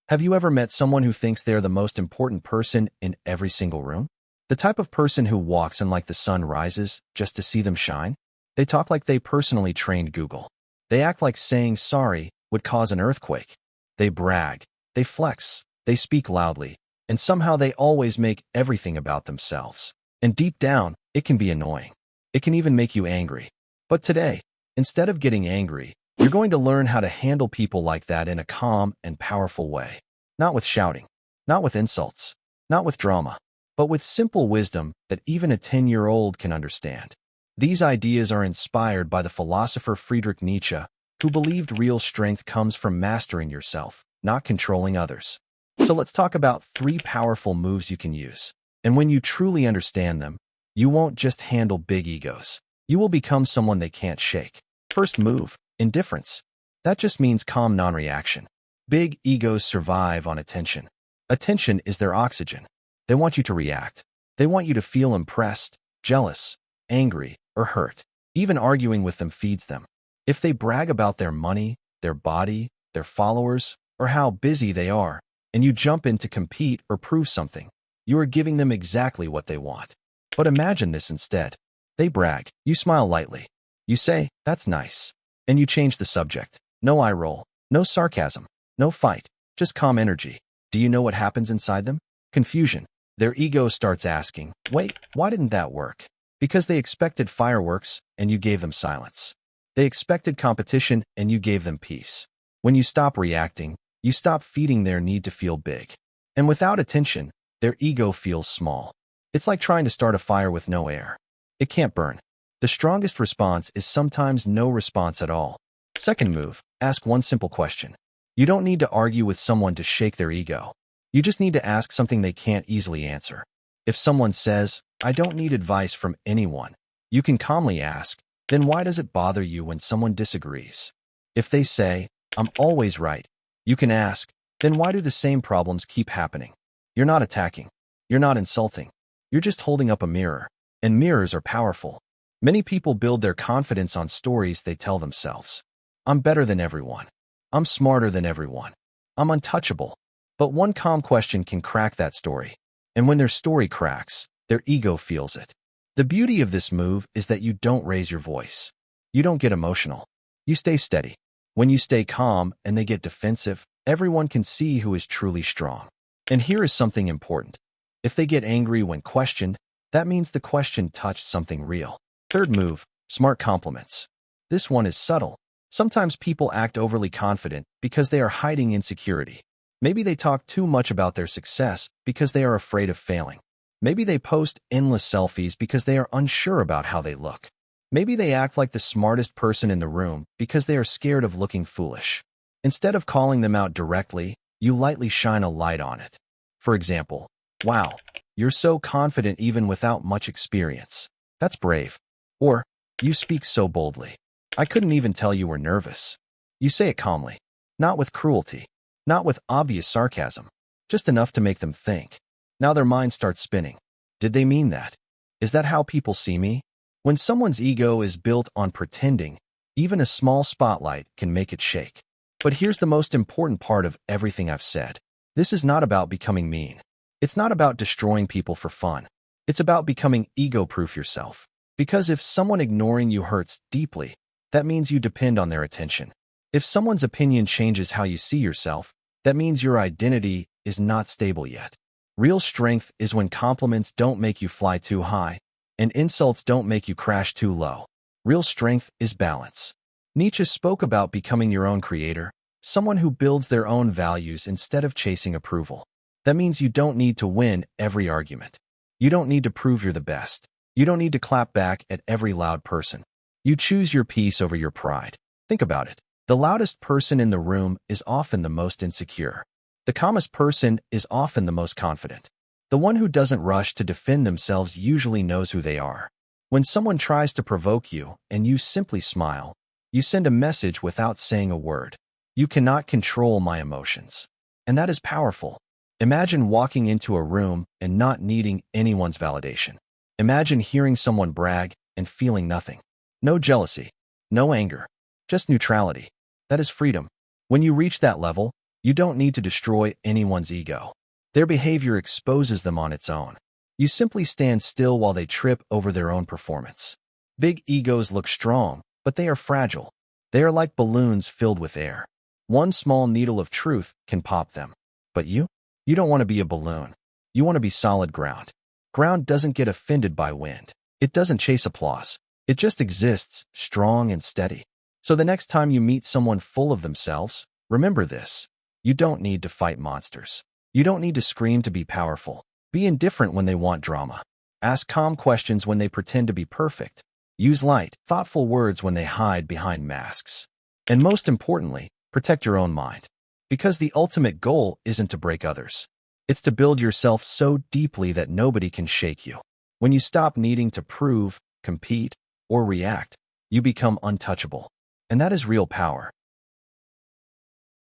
Have you ever met someone who thinks they are the most important person in every single room? The type of person who walks in like the sun rises just to see them shine? They talk like they personally trained Google. They act like saying sorry would cause an earthquake. They brag, they flex, they speak loudly, and somehow they always make everything about themselves. And deep down, it can be annoying. It can even make you angry. But today, instead of getting angry, you're going to learn how to handle people like that in a calm and powerful way. Not with shouting, not with insults, not with drama, but with simple wisdom that even a 10-year-old can understand. These ideas are inspired by the philosopher Friedrich Nietzsche, who believed real strength comes from mastering yourself, not controlling others. So let's talk about 3 powerful moves you can use. And when you truly understand them, you won't just handle big egos. You will become someone they can't shake. First move, indifference. That just means calm non-reaction. Big egos survive on attention. Attention is their oxygen. They want you to react. They want you to feel impressed, jealous, angry, or hurt. Even arguing with them feeds them. If they brag about their money, their body, their followers, or how busy they are, and you jump in to compete or prove something, you are giving them exactly what they want. But imagine this instead. They brag. You smile lightly. You say, "That's nice." And you change the subject. No eye roll, no sarcasm, no fight, just calm energy. Do you know what happens inside them? Confusion. Their ego starts asking, "Wait, why didn't that work?" Because they expected fireworks, and you gave them silence. They expected competition, and you gave them peace. When you stop reacting, you stop feeding their need to feel big. And without attention, their ego feels small. It's like trying to start a fire with no air. It can't burn. The strongest response is sometimes no response at all. Second move, ask one simple question. You don't need to argue with someone to shake their ego. You just need to ask something they can't easily answer. If someone says, "I don't need advice from anyone," you can calmly ask, "Then why does it bother you when someone disagrees?" If they say, "I'm always right," you can ask, "Then why do the same problems keep happening?" You're not attacking. You're not insulting. You're just holding up a mirror. And mirrors are powerful. Many people build their confidence on stories they tell themselves. I'm better than everyone. I'm smarter than everyone. I'm untouchable. But one calm question can crack that story. And when their story cracks, their ego feels it. The beauty of this move is that you don't raise your voice. You don't get emotional. You stay steady. When you stay calm and they get defensive, everyone can see who is truly strong. And here is something important. If they get angry when questioned, that means the question touched something real. Third move, smart compliments. This one is subtle. Sometimes people act overly confident because they are hiding insecurity. Maybe they talk too much about their success because they are afraid of failing. Maybe they post endless selfies because they are unsure about how they look. Maybe they act like the smartest person in the room because they are scared of looking foolish. Instead of calling them out directly, you lightly shine a light on it. For example, "Wow, you're so confident even without much experience. That's brave." Or, "You speak so boldly. I couldn't even tell you were nervous." You say it calmly, not with cruelty, not with obvious sarcasm, just enough to make them think. Now their mind starts spinning. Did they mean that? Is that how people see me? When someone's ego is built on pretending, even a small spotlight can make it shake. But here's the most important part of everything I've said. This is not about becoming mean. It's not about destroying people for fun. It's about becoming ego-proof yourself. Because if someone ignoring you hurts deeply, that means you depend on their attention. If someone's opinion changes how you see yourself, that means your identity is not stable yet. Real strength is when compliments don't make you fly too high, and insults don't make you crash too low. Real strength is balance. Nietzsche spoke about becoming your own creator, someone who builds their own values instead of chasing approval. That means you don't need to win every argument. You don't need to prove you're the best. You don't need to clap back at every loud person. You choose your peace over your pride. Think about it. The loudest person in the room is often the most insecure. The calmest person is often the most confident. The one who doesn't rush to defend themselves usually knows who they are. When someone tries to provoke you and you simply smile, you send a message without saying a word. You cannot control my emotions. And that is powerful. Imagine walking into a room and not needing anyone's validation. Imagine hearing someone brag and feeling nothing. No jealousy, no anger, just neutrality. That is freedom. When you reach that level, You don't need to destroy anyone's ego. Their behavior exposes them on its own. You simply stand still while they trip over their own performance. Big egos look strong, but they are fragile. They are like balloons filled with air. One small needle of truth can pop them. But you? You don't want to be a balloon. You want to be solid ground. Ground doesn't get offended by wind. It doesn't chase applause. It just exists, strong and steady. So the next time you meet someone full of themselves, remember this. You don't need to fight monsters. You don't need to scream to be powerful. Be indifferent when they want drama. Ask calm questions when they pretend to be perfect. Use light, thoughtful words when they hide behind masks. And most importantly, protect your own mind. Because the ultimate goal isn't to break others. It's to build yourself so deeply that nobody can shake you. When you stop needing to prove, compete, or react, you become untouchable. And that is real power.